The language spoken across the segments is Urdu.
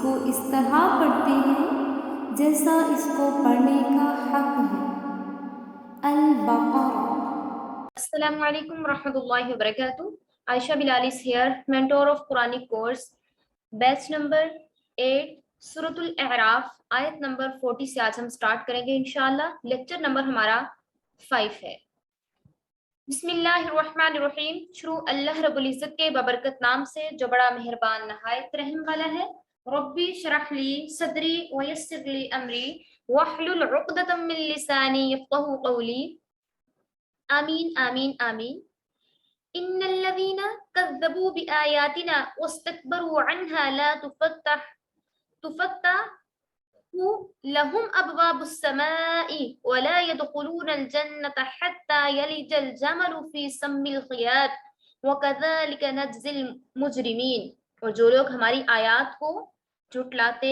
کو اس طرح پڑھتے ہیں جیسا اس کو پڑھنے کا حق ہے۔ البقرہ۔ السلام علیکم ورحمۃ اللہ وبرکاتہ۔ Ayesha Bilal is here, mentor of Quranic course, batch number 8 سورۃ الاعراف آیت نمبر 40 سے آج ہم سٹارٹ کریں گے انشاءاللہ۔ لیکچر نمبر ہمارا 5 ہے۔ بسم اللہ الرحمن الرحیم، شروع اللہ رب العزت کے ببرکت نام سے جو بڑا مہربان نہایت رحم والا ہے۔ ربی شرح لی صدری ویسر لی امری واحلل عقدۃ من لسانی یفقہوا قولی، آمین آمین آمین۔ ان الذین کذبوا بآیاتنا واستکبروا عنها لا تفتح لهم ابواب السماء ولا يدخلون الجنة حتى يلج الجمل في سم الخياط وكذلك نجزي المجرمین۔ اور جو لوگ ہماری آیات کو جھٹلاتے،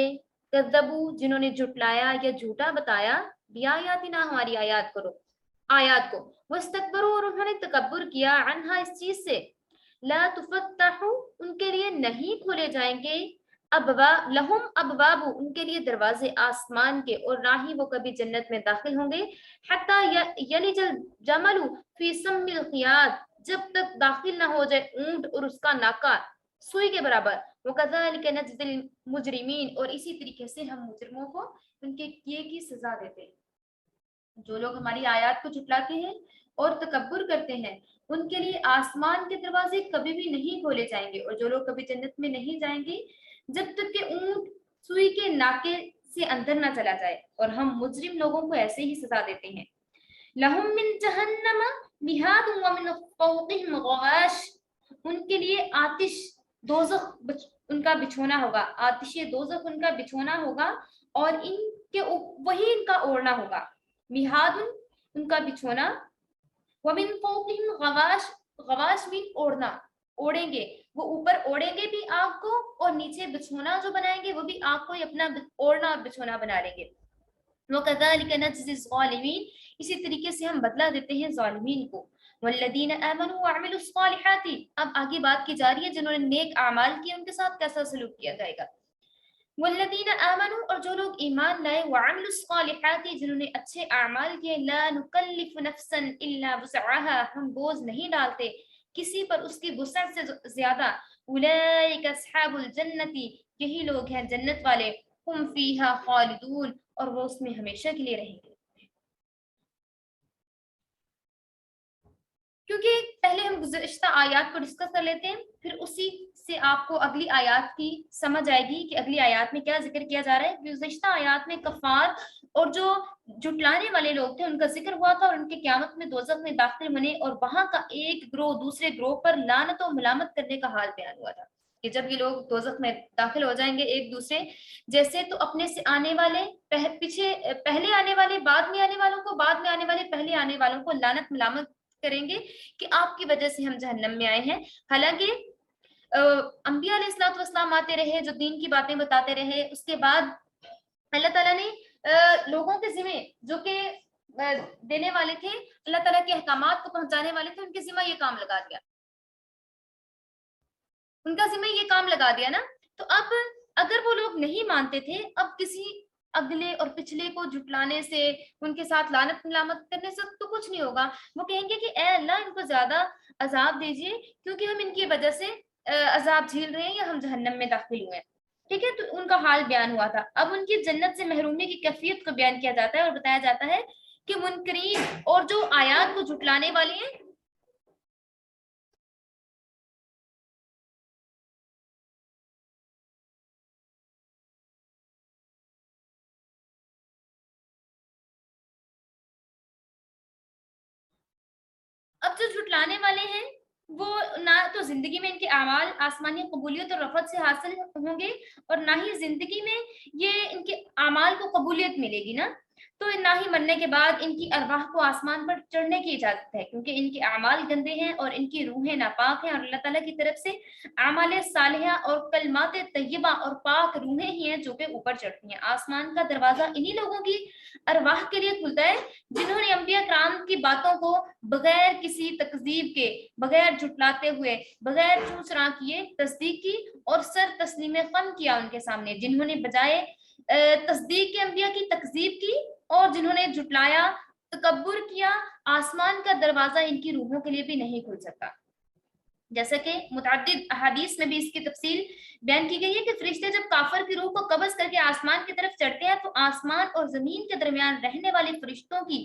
کذبوا جنہوں نے جھٹلایا یا جھوٹا بتایا، بآیاتنا ہماری آیات کو واستکبروا اور انہوں نے تکبر کیا، عنہا اس چیز سے، لا تفتح ان کے لیے نہیں کھولے جائیں گے، ابواب لہم ابواب ان کے لیے دروازے آسمان کے، اور نہ ہی وہ کبھی جنت میں داخل ہوں گے، حتی یلج الجمل فی سم الخیاط جب تک داخل نہ ہو جائے اونٹ اور اس کا ناکا سوئی کے برابر، وکذالک نجزی المجرمین اور اسی طریقے سے ہم مجرموں کو ان کے کیے کی سزا دیتے ہیں۔ جو لوگ ہماری آیات کو جھٹلاتے ہیں اور تکبر کرتے ہیں ان کے لیے آسمان کے دروازے کبھی بھی نہیں کھولے جائیں گے، اور جو لوگ کبھی جنت میں نہیں جائیں گے جب تک کہ اونٹ سوئی کے ناکے سے اندر نہ چلا جائے، اور ہم مجرم لوگوں کو ایسے ہی سزا دیتے ہیں۔ لہم من جہنم مہاد ومن فوقہم غواش ان کے لیے آتش دوزخ ان کا بچھونا ہوگا، آتش دوزخ ان کا بچھونا ہوگا، اور ان کے وہی ان کا اوڑھنا ہوگا۔ مہاد ان کا بچھونا، ومن فوقہم غواش، غواش مین اوڑھنا، اوڑھیں گے، وہ اوپر اوڑھیں گے بھی آگ کو، اور نیچے بچھونا جو بنائیں گے وہ بھی آگ کو ہی اپنا اوڑھنا اور بچھونا بنا لیں گے۔ وَكَذَلِكَ نَجْزِي الظَّالِمِينَ اسی طریقے سے ہم بدلہ دیتے ہیں ظالمین کو۔ وَالَّذِينَ آمَنُوا وَعَمِلُوا الصَّالِحَاتِ اب آگے بات کی جا رہی ہے جنہوں نے نیک اعمال کیے ان کے ساتھ کیسا سلوک کیا جائے گا۔ والذین آمنوا اور جو لوگ ایمان لائے، وعملوا الصالحات جنہوں نے اچھے اعمال کیے، لا نکلف نفسا الا وسعها ہم بوجھ نہیں ڈالتے کسی پر اس کی وسعت سے زیادہ، اولئک اصحاب الجنت یہی لوگ ہیں جنت والے، ہم فیہا خالدون اور وہ اس میں ہمیشہ کے لیے رہیں گے۔ کیونکہ پہلے ہم گزشتہ آیات کو ڈسکس کر لیتے ہیں، پھر اسی سے آپ کو اگلی آیات کی سمجھ آئے گی کہ اگلی آیات میں کیا ذکر کیا جا رہا ہے۔ گزشتہ آیات میں کفار اور جو جھٹلانے والے لوگ تھے ان کا ذکر ہوا تھا، اور ان کے قیامت میں دوزخ میں داخل ہونے اور وہاں کا ایک گروہ دوسرے گروہ پر لعنت و ملامت کرنے کا حال بیان ہوا تھا کہ جب یہ لوگ دوزخ میں داخل ہو جائیں گے ایک دوسرے جیسے، تو اپنے سے آنے والے پہلے آنے والے بعد میں آنے والوں کو، بعد میں آنے والے پہلے آنے والوں کو لعنت ملامت کریں گے کہ آپ کی وجہ سے ہم جہنم میں آئے ہیں۔ حالانکہ انبیاء علیہ الصلوۃ والسلام آتے رہے جو دین کی باتیں بتاتے رہے، اس کے بعد اللہ تعالیٰ نے لوگوں کے ذمہ جو کہ دینے والے تھے، اللہ تعالیٰ کے احکامات کو پہنچانے والے تھے، ان کے ذمہ یہ کام لگا دیا، ان کا ذمہ یہ کام لگا دیا نا۔ تو اب اگر وہ لوگ نہیں مانتے تھے، اب کسی اگلے اور پچھلے کو جھٹلانے سے، ان کے ساتھ لعنت ملامت کرنے سے تو کچھ نہیں ہوگا۔ وہ کہیں گے کہ اے اللہ ان کو زیادہ عذاب دیجیے کیونکہ ہم ان کی وجہ سے عذاب جھیل رہے ہیں یا ہم جہنم میں داخل ہوئے ہیں۔ ٹھیک ہے، تو ان کا حال بیان ہوا تھا۔ اب ان کی جنت سے محرومی کی کیفیت کو بیان کیا جاتا ہے اور بتایا جاتا ہے کہ منکرین اور جو آیات کو جھٹلانے والے ہیں، اب جو جھٹلانے والے ہیں وہ نہ تو زندگی میں ان کے اعمال آسمانی قبولیت اور رفعت سے حاصل ہوں گے، اور نہ ہی زندگی میں یہ ان کے اعمال کو قبولیت ملے گی نا۔ تو نہ ہی مرنے کے بعد ان کی ارواح کو آسمان پر چڑھنے کی اجازت ہے، کیونکہ ان کے اعمال گندے ہیں اور ان کی روحیں ناپاک ہیں، اور اللہ تعالیٰ کی طرف سے اعمال صالحہ اور کلمات طیبہ اور پاک روحیں ہی ہیں جو کہ اوپر چڑھتی ہیں۔ آسمان کا دروازہ انہی لوگوں کی ارواح کے لیے کھلتا ہے جنہوں نے انبیاء کرام کی باتوں کو بغیر کسی تکذیب کے، بغیر جھٹلاتے ہوئے، بغیر چوں چرا کیے تصدیق کی اور سر تسلیم خم کیا ان کے سامنے، جنہوں نے بجائے تصدیق کے انبیاء کی تکذیب کی اور جنہوں نے جھٹلایا، تکبر کیا، آسمان کا دروازہ ان کی روحوں کے لیے بھی نہیں کھل سکتا۔ جیسا کہ متعدد احادیث میں بھی اس کی تفصیل بیان کی گئی ہے کہ فرشتے جب کافر کی روح کو قبض کر کے آسمان کی طرف چڑھتے ہیں تو آسمان اور زمین کے درمیان رہنے والے فرشتوں کی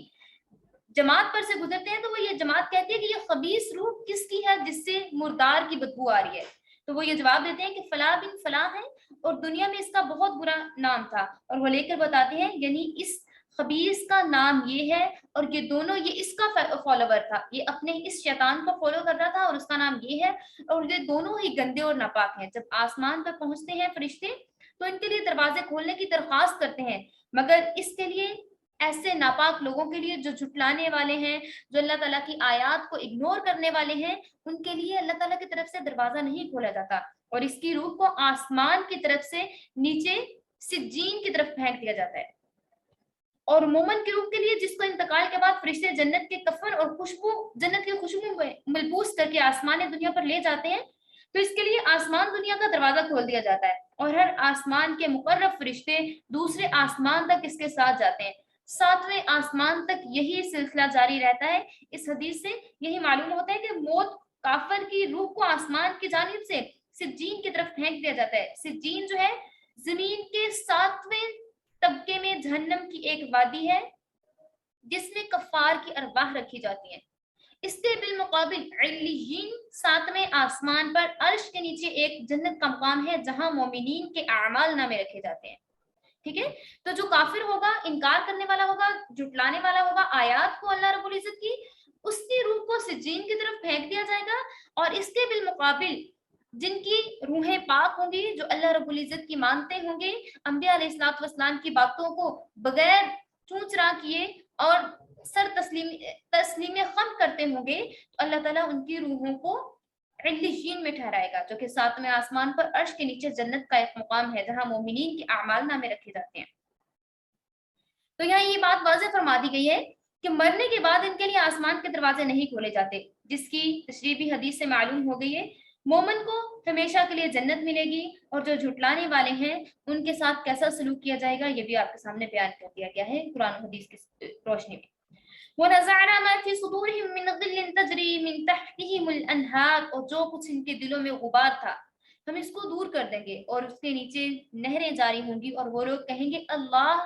جماعت پر سے گزرتے ہیں، تو وہ یہ جماعت کہتی ہے کہ یہ خبیث روح کس کی ہے جس سے مردار کی بدبو آ رہی ہے؟ تو وہ یہ جواب دیتے ہیں کہ فلاں بن فلاں ہے اور دنیا میں اس کا بہت برا نام تھا، اور وہ لے کر بتاتے ہیں یعنی اس خبیث کا نام یہ ہے، اور یہ دونوں یہ اس کا فالوور تھا، یہ اپنے اس شیطان کو فالو کر رہا تھا اور اس کا نام یہ ہے، اور یہ دونوں ہی گندے اور ناپاک ہیں۔ جب آسمان پر پہنچتے ہیں فرشتے تو ان کے لیے دروازے کھولنے کی درخواست کرتے ہیں، مگر اس کے لیے ایسے ناپاک لوگوں کے لیے جو جھٹلانے والے ہیں، جو اللہ تعالیٰ کی آیات کو اگنور کرنے والے ہیں، ان کے لیے اللہ تعالیٰ کی طرف سے دروازہ نہیں کھولا جاتا، اور اس کی روح کو آسمان کی طرف سے نیچے سجین کی طرف پھینک دیا جاتا ہے۔ اور مومن کی روح کے لیے جس کو انتقال کے بعد فرشتے جنت کے کفن اور خوشبو، جنت کی خوشبو میں ملبوس کر کے آسمان دنیا پر لے جاتے ہیں، تو اس کے لیے آسمان دنیا کا دروازہ کھول دیا جاتا ہے، اور ہر آسمان کے مقرب فرشتے دوسرے آسمان تک اس کے ساتھ جاتے ہیں، 7ویں آسمان تک یہی سلسلہ جاری رہتا ہے۔ اس حدیث سے یہی معلوم ہوتا ہے کہ موت کافر کی روح کو آسمان کی جانب سے سجین کی طرف پھینک دیا جاتا ہے۔ سجین جو ہے زمین کے 7ویں طبقے میں جہنم کی ایک وادی ہے جس میں کفار کی ارواح رکھی جاتی ہیں۔ اس سے بالمقابل علیین 7ویں آسمان پر عرش کے نیچے ایک جنت کا مقام ہے جہاں مومنین کے اعمال نامے رکھے جاتے ہیں۔ ٹھیک ہے، تو جو کافر ہوگا، انکار کرنے والا ہوگا، جھٹلانے والا ہوگا آیات کو اللہ رب العزت کی، اس کی روح کو سجین کی طرف پھینک دیا جائے گا، اور اس کے بالمقابل جن کی روحیں پاک ہوں گی، جو اللہ رب العزت کی مانتے ہوں گے، انبیاء علیہ الصلوۃ والسلام کی باتوں کو بغیر چوں چرا کیے اور سر تسلیم خم کرتے ہوں گے، تو اللہ تعالیٰ ان کی روحوں کو علیین میں ٹھہرائے گا، جو کہ 7ویں آسمان پر عرش کے نیچے جنت کا ایک مقام ہے جہاں مومنین کے اعمال نامے رکھے جاتے ہیں۔ تو یہاں یہ بات واضح فرما دی گئی ہے کہ مرنے کے بعد ان کے لیے آسمان کے دروازے نہیں کھولے جاتے، جس کی تشریح بھی حدیث سے معلوم ہو گئی ہے۔ مومن کو ہمیشہ کے لیے جنت ملے گی، اور جو جھٹلانے والے ہیں ان کے ساتھ کیسا سلوک کیا جائے گا یہ بھی آپ کے سامنے بیان کر دیا گیا ہے قرآن و حدیث کی روشنی میں۔ وَنَزَعْنَا مَا فِي صُدُورِهِم مِّن غِلٍّ تَجْرِي مِن تَحْتِهِمُ الْأَنْهَارُ، اور جو کچھ ان کے دلوں میں غبار تھا ہم اس کو دور کر دیں گے، اور اس کے نیچے نہریں جاری ہوں گی، اور وہ لوگ کہیں گے اللہ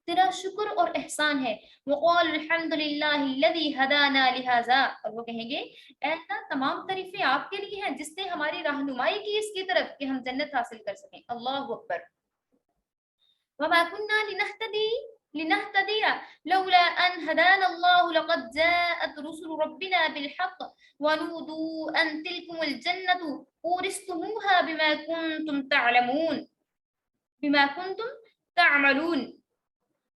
تیرا شکر اور احسان ہے۔ وَقَالُوا الْحَمْدُ لِلَّهِ الَّذِي هَدَانَا لِهَذَا، اور وہ کہیں گے اے اللہ تمام تعریفیں آپ کے لیے ہیں جس نے ہماری رہنمائی کی اس کی طرف کہ ہم جنت حاصل کر سکیں۔ اللہ اکبر۔ وما كنا لنهتدي لولا أن هدانا الله لقد جاءت رسل ربنا بالحق ونودوا أن تلكم الجنة أورثتموها بما كنتم تعملون،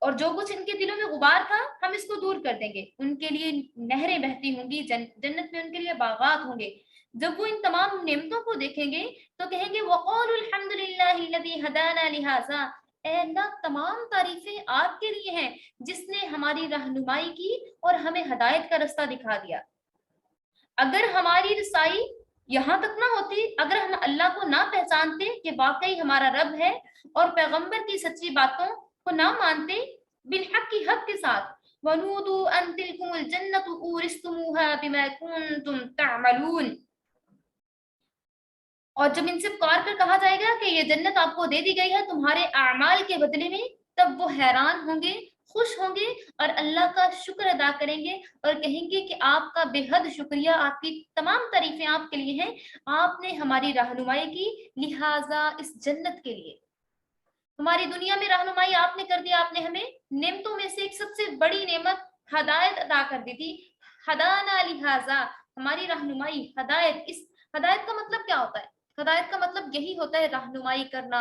اور جو کچھ ان کے دلوں میں غبار تھا ہم اس کو دور کر دیں گے، ان کے لیے نہریں بہتی ہوں گی، جنت میں ان کے لیے باغات ہوں گے۔ جب وہ ان تمام نعمتوں کو دیکھیں گے تو کہیں گے وَقَالُوا الْحَمْدُ لِلَّهِ الَّذِي هَدَانَا لِهَذَا، اے اللہ تمام تعریفیں آپ کے لیے ہیں جس نے ہماری رہنمائی کی اور ہمیں ہدایت کا رستہ دکھا دیا۔ اگر ہماری رسائی یہاں تک نہ ہوتی، اگر ہم اللہ کو نہ پہچانتے کہ واقعی ہمارا رب ہے اور پیغمبر کی سچی باتوں کو نہ مانتے بالحق کی حق کے ساتھ، وَنُودُوا أَن تِلْكُمُ الْجَنَّةُ أُورِثْتُمُوهَا بِمَا كُنتُمْ تَعْمَلُونَ، اور جب ان سے پکار کر کہا جائے گا کہ یہ جنت آپ کو دے دی گئی ہے تمہارے اعمال کے بدلے میں، تب وہ حیران ہوں گے، خوش ہوں گے، اور اللہ کا شکر ادا کریں گے اور کہیں گے کہ آپ کا بے حد شکریہ، آپ کی تمام تعریفیں آپ کے لیے ہیں، آپ نے ہماری رہنمائی کی، لہٰذا اس جنت کے لیے ہماری دنیا میں رہنمائی آپ نے کر دی، آپ نے ہمیں نعمتوں میں سے ایک سب سے بڑی نعمت ہدایت عطا کر دی تھی، ہدانا لہٰذا ہماری رہنمائی، ہدایت، اس ہدایت کا مطلب کیا ہوتا ہے؟ ہدایت کا مطلب یہی ہوتا ہے رہنمائی کرنا،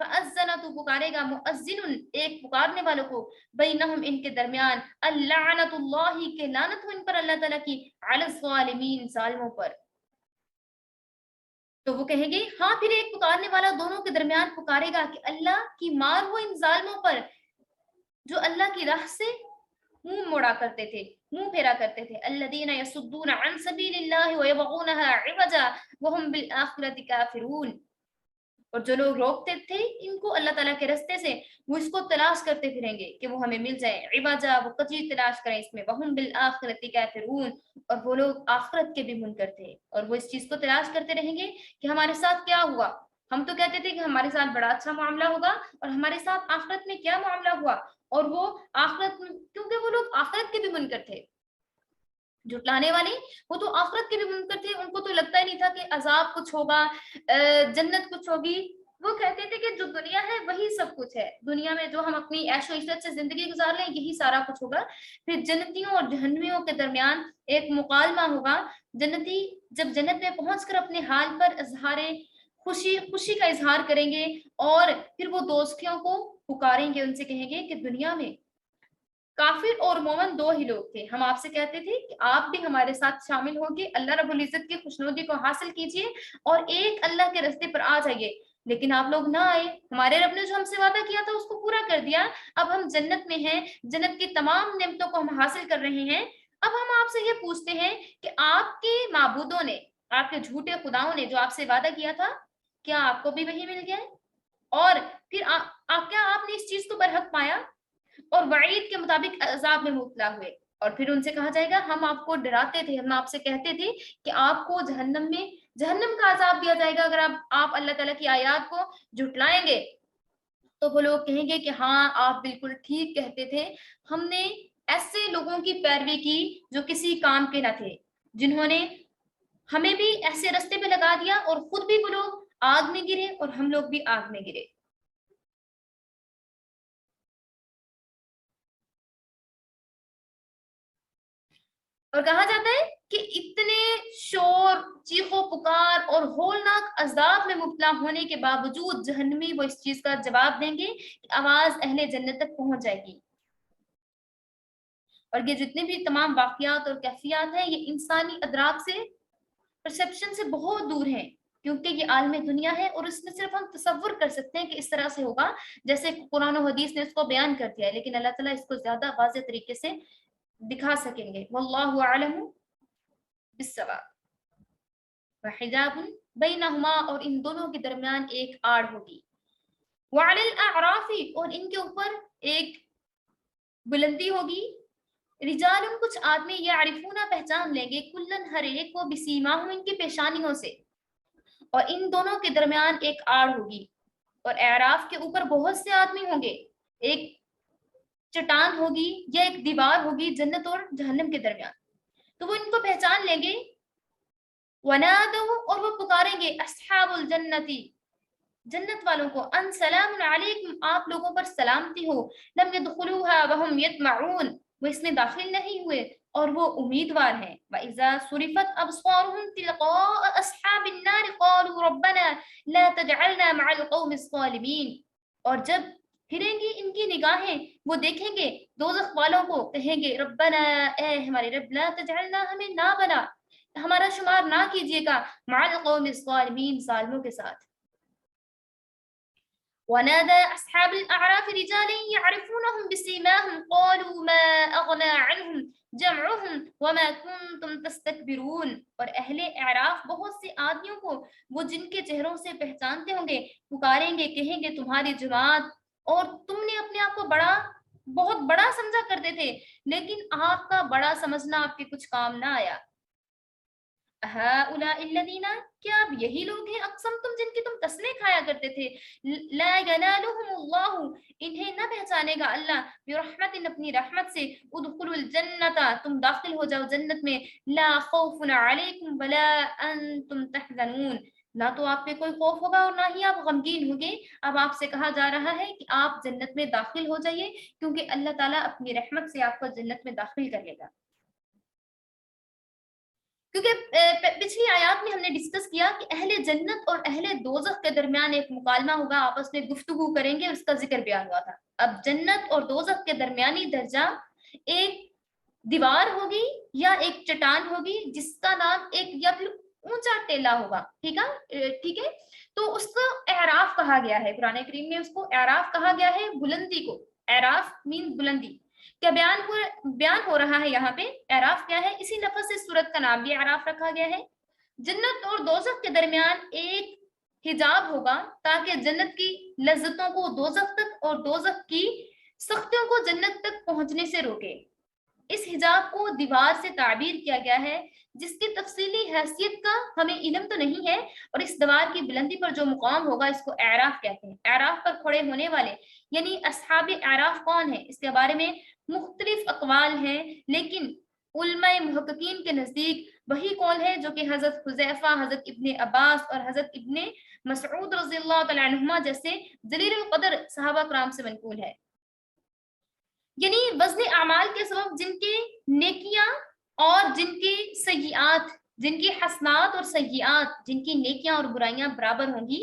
فَأَذَّنَ تو پکارے گا مؤذن ایک پکارنے والوں کو بینہم ان کے درمیان اللعنت اللہ کہ لعنت ہو ان پر اللہ تعالیٰ کی علی الظالمین ظالموں پر. تو وہ کہیں گے ہاں پھر ایک پکارنے والا دونوں کے درمیان پکارے گا کہ اللہ کی مار ہو ان ظالموں پر جو اللہ کی راہ سے منہ موڑا کرتے تھے منہ پھیرا کرتے تھے. الذین یصدون عن سبیل اللہ ویبغونها عوجا وهم بالآخرۃ کافرون. اور جو لوگ روکتے تھے ان کو اللہ تعالیٰ کے رستے سے وہ اس کو تلاش کرتے پھریں گے کہ وہ ہمیں مل جائے. عوجا وہ کجی تلاش کریں اس میں. وهم بالآخرۃ کافرون اور وہ لوگ آخرت کے بھی منکر تھے اور وہ اس چیز کو تلاش کرتے رہیں گے کہ ہمارے ساتھ کیا ہوا. ہم تو کہتے تھے کہ ہمارے ساتھ بڑا اچھا معاملہ ہوگا اور ہمارے ساتھ آخرت میں کیا معاملہ ہوا. اور وہ آخرت کیونکہ وہ لوگ آخرت کے بھی منکر تھے جھٹلانے والے وہ تو آخرت کے بھی منکر تھے. ان کو تو لگتا ہی نہیں تھا کہ عذاب کچھ ہوگا جنت کچھ ہوگی. وہ کہتے تھے کہ جو دنیا ہے وہی سب کچھ ہے. دنیا میں جو ہم اپنی عیش و عشرت سے زندگی گزار لیں یہی سارا کچھ ہوگا. پھر جنتیوں اور جہنمیوں کے درمیان ایک مکالمہ ہوگا. جنتی جب جنت میں پہنچ کر اپنے حال پر اظہار خوشی کا اظہار کریں گے اور پھر وہ دوستیوں کو پکاریں گے ان سے کہیں گے کہ دنیا میں کافر اور مومن دو ہی لوگ تھے. ہم آپ سے کہتے تھے کہ آپ بھی ہمارے ساتھ شامل ہوگے اللہ رب العزت کی خوشنودی کو حاصل کیجئے اور ایک اللہ کے رستے پر آ جائیے. لیکن آپ لوگ نہ آئے. ہمارے رب نے جو ہم سے وعدہ کیا تھا اس کو پورا کر دیا. اب ہم جنت میں ہیں جنت کی تمام نعمتوں کو ہم حاصل کر رہے ہیں. اب ہم آپ سے یہ پوچھتے ہیں کہ آپ کے معبودوں نے آپ کے جھوٹے خداؤں نے جو آپ سے وعدہ کیا تھا کیا آپ کو بھی وہی مل گیا اور پھر کیا آپ نے اس چیز کو برحق پایا اور وعید کے مطابق عذاب میں مبتلا ہوئے. اور پھر ان سے کہا جائے گا ہم آپ کو ڈراتے تھے ہم آپ سے کہتے تھے کہ آپ کو جہنم کا عذاب دیا جائے گا اگر آپ اللہ تعالیٰ کی آیات کو جھٹلائیں گے. تو وہ لوگ کہیں گے کہ ہاں آپ بالکل ٹھیک کہتے تھے. ہم نے ایسے لوگوں کی پیروی کی جو کسی کام کے نہ تھے جنہوں نے ہمیں بھی ایسے رستے پہ لگا دیا اور خود بھی وہ لوگ آگ میں گرے اور ہم لوگ بھی آگ میں گرے. اور کہا جاتا ہے کہ اتنے شور چیخ و پکار اور ہولناک عذاب میں مبتلا ہونے کے باوجود جہنمی وہ اس چیز کا جواب دیں گے کہ آواز اہل جنت تک پہنچ جائے گی. اور یہ جتنے بھی تمام واقعات اور کیفیات ہیں یہ انسانی ادراک سے پرسپشن سے بہت دور ہیں کیونکہ یہ عالم دنیا ہے اور اس میں صرف ہم تصور کر سکتے ہیں کہ اس طرح سے ہوگا جیسے قرآن و حدیث نے اس کو بیان کر دیا ہے. لیکن اللہ تعالیٰ اس کو زیادہ واضح طریقے سے دکھا سکیں گے. واللہ اعلم بالصواب. وحجاب بینہما اور ان دونوں کے درمیان ایک آڑ ہوگی. وعلی الاعراف اور ان کے اوپر ایک بلندی ہوگی. رجال کچھ آدمی یعرفون پہچان لیں گے کلن ہر ایک کو بسیماہم ان کی پیشانیوں سے. اور ان دونوں کے درمیان ایک آڑ ہوگی اور اعراف کے اوپر بہت سے آدمی ہوں گے. ایک چٹان ہوگی یا ایک دیوار ہوگی جنت اور جہنم کے درمیان. تو وہ ان کو پہچان لیں گے. ونادوا اور وہ پکاریں گے اصحاب الجنتی جنت والوں کو ان سلام علیکم آپ لوگوں پر سلامتی ہو. لم يدخلوها وهم يطمعون وہ اس میں داخل نہیں ہوئے اور وہ امیدوار ہیں. وَإِذَا صُرِفَتْ أَبْصَارُهُمْ تِلْقَاءَ أَصْحَابِ النَّارِ قَالُوا رَبَّنَا لَا تَجْعَلْنَا مَعَ الْقَوْمِ الظَّالِمِينَ اور جب پھریں گی ان کی نگاہیں وہ دیکھیں گے دوزخ والوں کو کہیں گے ربنا اے ہمارے رب لا تجعلنا ہمیں نہ بنا ہمارا شمار نہ کیجیے گا مع القوم الظالمین ظالموں کے ساتھ. ونادى أصحاب الأعراف رجالا يعرفونهم بسيماهم قالوا ما أغنى عنهم جمعهم وما كنتم تستكبرون اور اہل اعراف بہت سے آدمیوں کو وہ جن کے چہروں سے پہچانتے ہوں گے پکاریں گے کہیں گے تمہاری جماعت اور تم نے اپنے آپ کو بہت بڑا سمجھا کرتے تھے لیکن آپ کا بڑا سمجھنا آپ کے کچھ کام نہ آیا. هؤلاء الذين کیا اب یہی لوگ ہیں اقسم تم جن کی تم قسمیں کھایا کرتے تھے. لا ينالهم الله انہیں نہ پہچانے گا اللہ برحمت اپنی رحمت سے. ادخلوا الجنت تم داخل ہو جاؤ جنت میں. لا خوف علیکم ولا انتم تحزنون نہ تو آپ پہ کوئی خوف ہوگا اور نہ ہی آپ غمگین ہوگے. اب آپ سے کہا جا رہا ہے کہ آپ جنت میں داخل ہو جائیے کیونکہ اللہ تعالیٰ اپنی رحمت سے آپ کو جنت میں داخل کرے گا. کیونکہ پچھلی آیات میں ہم نے ڈسکس کیا کہ اہل جنت اور اہل دوزخ کے درمیان ایک مکالمہ ہوگا، آپس میں گفتگو کریں گے، اس کا ذکر بیان ہوا تھا. اب جنت اور دوزخ کے درمیانی درجہ ایک دیوار ہوگی یا ایک چٹان ہوگی جس کا نام ایک یا پھر اونچا ٹیلا ہوگا. ٹھیک ہے. تو اس کو اعراف کہا گیا ہے، قرآن کریم میں اس کو اعراف کہا گیا ہے، بلندی کو. اعراف مین بلندی. کیا بیان ہو رہا ہے یہاں پہ اعراف کیا ہے؟ اسی لفظ سے سورت کا نام بھی اعراف رکھا گیا ہے. جنت اور دوزخ کے درمیان ایک حجاب ہوگا تاکہ جنت کی لذتوں کو دوزخ تک اور دوزخ کی سختیوں کو جنت تک پہنچنے سے روکے. اس حجاب کو دیوار سے تعبیر کیا گیا ہے جس کی تفصیلی حیثیت کا ہمیں علم تو نہیں ہے، اور اس دیوار کی بلندی پر جو مقام ہوگا اس کو اعراف کہتے ہیں. اعراف پر کھڑے ہونے والے یعنی اصحاب اعراف کون ہیں؟ اس کے بارے میں مختلف اقوال ہیں، لیکن علماء محققین کے نزدیک وہی قول ہے جو کہ حضرت حذیفہ، حضرت ابن عباس اور حضرت ابن مسعود رضی اللہ تعالی عنہما جیسے جلیل القدر صحابہ کرام سے منقول ہے. یعنی وزن اعمال کے سبب جن کی نیکیاں اور جن کی سیئات، جن کی حسنات اور سیئات، جن کی نیکیاں اور برائیاں برابر ہوں گی،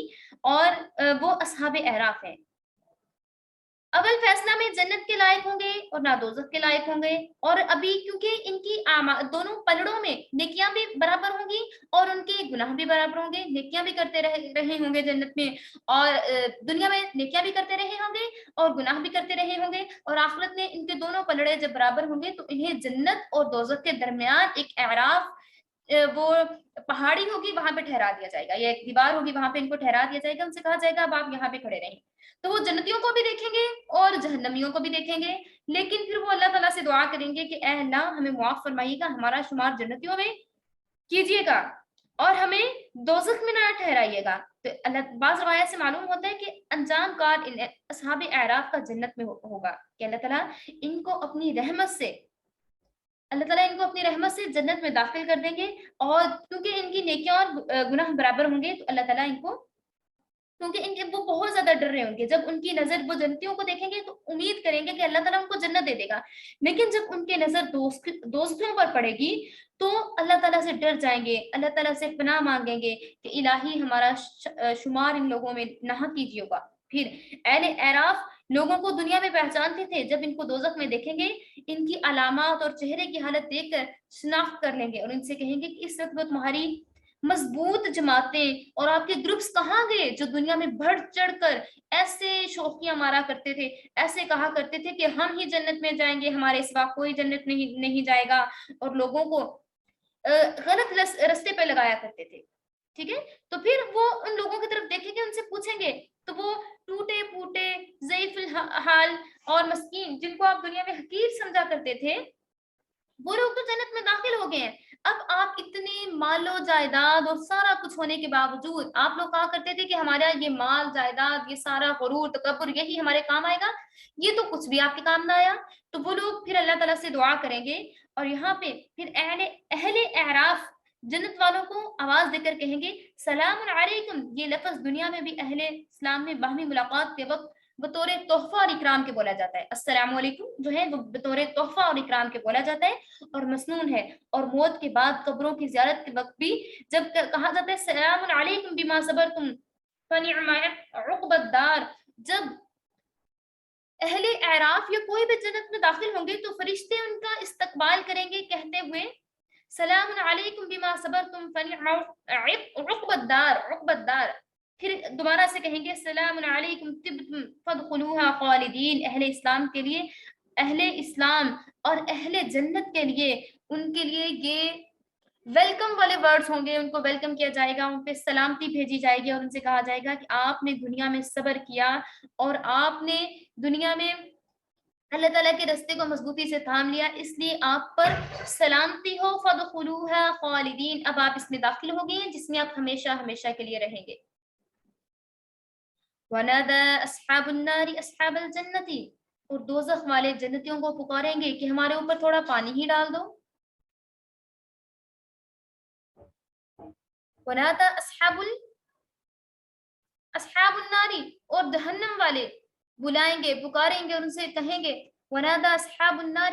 اور وہ اصحاب اعراف ہیں. اول فیصلہ میں جنت کے لائق ہوں گے اور نہ دوزخ کے لائق ہوں گے. اور ابھی کیونکہ ان کی دونوں پلڑوں میں نیکیاں بھی برابر ہوں گی اور ان کے گناہ بھی برابر ہوں گے. نیکیاں بھی کرتے رہے ہوں گے جنت میں، اور دنیا میں نیکیاں بھی کرتے رہے ہوں گے اور گناہ بھی کرتے رہے ہوں گے، اور آخرت میں ان کے دونوں پلڑے جب برابر ہوں گے تو انہیں جنت اور دوزخ کے درمیان ایک اعراف، وہ پہاڑی ہوگی، وہاں پہ ٹھہرا دیا جائے گا، یا ایک دیوار ہوگی وہاں پہ ان کو ٹھہرا دیا جائے گا. ان سے کہا جائے گا اب آپ یہاں پہ کھڑے رہیں. تو وہ جنتیوں کو بھی دیکھیں گے اور جہنمیوں کو بھی دیکھیں گے، لیکن پھر وہ اللہ تعالیٰ سے دعا کریں گے کہ اے اللہ ہمیں معاف فرمائیے گا، ہمارا شمار جنتیوں میں کیجیے گا اور ہمیں دوزخ میں نہ ٹھہرائیے گا. تو اللہ، بعض روایت سے معلوم ہوتا ہے کہ انجام کار اصحاب اعراف کا جنت میں ہوگا کہ اللہ تعالیٰ ان کو اپنی رحمت سے، اللہ تعالیٰ ان کو اپنی رحمت سے جنت میں داخل کر دیں گے. اور کیونکہ ان کی نیکیاں اور گناہ برابر ہوں گے تو اللہ تعالیٰ ان کو، کیونکہ وہ بہت زیادہ ڈر رہے ہوں گے، جب ان کی نظر وہ جنتیوں کو دیکھیں گے تو امید کریں گے کہ اللہ تعالیٰ ان کو جنت دے دے گا. لیکن جب ان کی نظر دوستوں پر پڑے گی تو اللہ تعالیٰ سے ڈر جائیں گے، اللہ تعالیٰ سے پناہ مانگیں گے کہ الہی ہمارا شمار ان لوگوں میں نہ کیجیے گا. پھر اہل اعراف لوگوں کو دنیا میں پہچانتے تھے، جب ان کو دوزخ میں دیکھیں گے ان کی علامات اور چہرے کی حالت دیکھ کر شناخت کر لیں گے اور ان سے کہیں گے کہ اس وقت وہ تمہاری مضبوط جماعتیں اور آپ کے گروپس کہاں گئے جو دنیا میں بڑھ چڑھ کر ایسے شوخیاں مارا کرتے تھے، ایسے کہا کرتے تھے کہ ہم ہی جنت میں جائیں گے، ہمارے سوا کوئی جنت نہیں جائے گا، اور لوگوں کو غلط رستے پہ لگایا کرتے تھے. ٹھیک ہے. تو پھر وہ ان لوگوں کی طرف دیکھیں گے، ان سے پوچھیں گے تو وہ ٹوٹے پھوٹے، ضعیف الحال اور مسکین، جن کو آپ دنیا میں حقیر سمجھا کرتے تھے، وہ لوگ تو جنت میں داخل ہو گئے ہیں. اب آپ اتنے مال و جائیداد اور سارا کچھ ہونے کے باوجود آپ لوگ کہا کرتے تھے کہ ہمارا یہ مال جائیداد، یہ سارا غرور تکبر یہی ہمارے کام آئے گا، یہ تو کچھ بھی آپ کے کام نہ آیا. تو وہ لوگ پھر اللہ تعالیٰ سے دعا کریں گے، اور یہاں پہ پھر اہل اعراف جنت والوں کو آواز دے کر کہیں گے سلام علیکم. یہ لفظ دنیا میں بھی اہل اسلام میں باہمی ملاقات کے وقت بطور تحفہ اور اکرام کے بولا جاتا ہے. السلام علیکم جو ہے وہ بطور تحفہ اور اکرام کے بولا جاتا ہے اور مسنون ہے. اور موت کے بعد قبروں کی زیارت کے وقت بھی جب کہا جاتا ہے سلام علیکم بما صبرتم فنعم عقبى الدار، جب اہل اعراف یا کوئی بھی جنت میں داخل ہوں گے تو فرشتے ان کا استقبال کریں گے کہتے ہوئے سلام علیکم بما صبرتم فنعم عقبى الدار، عقبى الدار. پھر دوبارہ سے کہیں گے سلام علیکم طبتم فادخلوها خالدین. اہل اسلام کے لیے، اہل اسلام اور اہل جنت کے لیے، ان کے لیے یہ ویلکم والے ورڈز ہوں گے. ان کو ویلکم کیا جائے گا، ان پہ سلامتی بھیجی جائے گی اور ان سے کہا جائے گا کہ آپ نے دنیا میں صبر کیا اور آپ نے دنیا میں اللہ تعالیٰ کے رستے کو مضبوطی سے تھام لیا، اس لیے آپ پر سلامتی ہو. فادخلوها خالدین. اب آپ اس میں داخل ہو گئے ہیں جس میں آپ ہمیشہ ہمیشہ کے لیے رہیں گے. ونادى اصحاب النار اصحاب الجنت. اور دوزخ والے جنتیوں کو پکاریں گے کہ ہمارے اوپر تھوڑا پانی ہی ڈال دو. ونادى اصحاب النار. اور جہنم والے بلائیں گے، پکاریں گے، ان سے کہیں گے ونادى اصحاب النار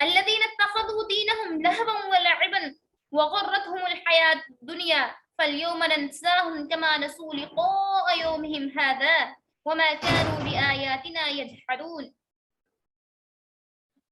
الذين اتخذوا دينهم لهوا ولعبا وغرتهم الحياة الدنيا فاليوم ننساهم كما نسوا لقاء يومهم هذا وما كانوا بآياتنا يجحدون।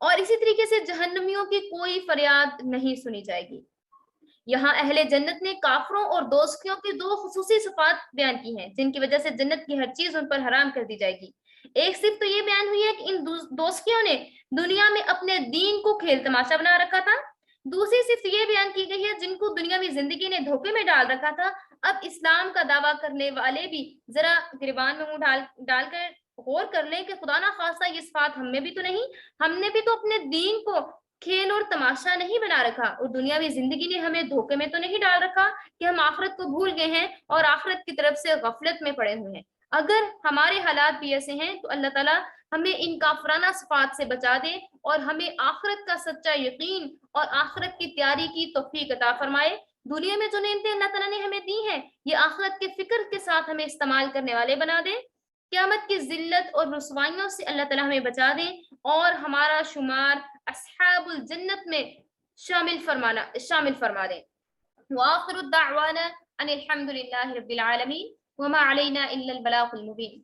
اور اسی طریقے سے جہنمیوں کی کوئی فریاد نہیں سنی جائے گی۔ یہاں اہل جنت نے کافروں اور دوزخیوں کی دو خصوصی صفات بیان کی ہیں جن کی وجہ سے جنت کی ہر چیز ان پر حرام کر دی جائے گی۔ ایک صرف تو یہ بیان ہوئی ہے کہ ان دوزخیوں نے دنیا میں اپنے دین کو کھیل تماشا بنا رکھا تھا۔ دوسری صرف یہ بیان کی گئی ہے جن کو دنیاوی زندگی نے دھوکے میں ڈال رکھا تھا، اب اسلام کا دعویٰ کرنے والے بھی ذرا گریبان میں منہ ڈال کر غور کر لیں کہ خدا نہ خواستہ یہ صفات ہم میں بھی تو نہیں، ہم نے بھی تو اپنے دین کو کھیل اور تماشا نہیں بنا رکھا، اور دنیاوی زندگی نے ہمیں دھوکے میں تو نہیں ڈال رکھا کہ ہم آخرت کو بھول گئے ہیں اور آخرت کی طرف سے غفلت میں پڑے ہوئے ہیں۔ اگر ہمارے حالات بھی ایسے ہیں تو اللہ تعالیٰ ہمیں ان کافرانہ صفات سے بچا دے اور ہمیں آخرت کا سچا یقین اور آخرت کی تیاری کی توفیق عطا فرمائے۔ دنیا میں جو نعمتیں اللہ تعالیٰ نے ہمیں دی ہیں یہ آخرت کے فکر کے ساتھ ہمیں استعمال کرنے والے بنا دے، قیامت کی ذلت اور رسوائیوں سے اللہ تعالیٰ ہمیں بچا دے اور ہمارا شمار اصحاب الجنت میں شامل فرما دے۔ وآخر الدعوانا ان الحمد للہ رب العالمین وما علینا الا البلاغ المبین۔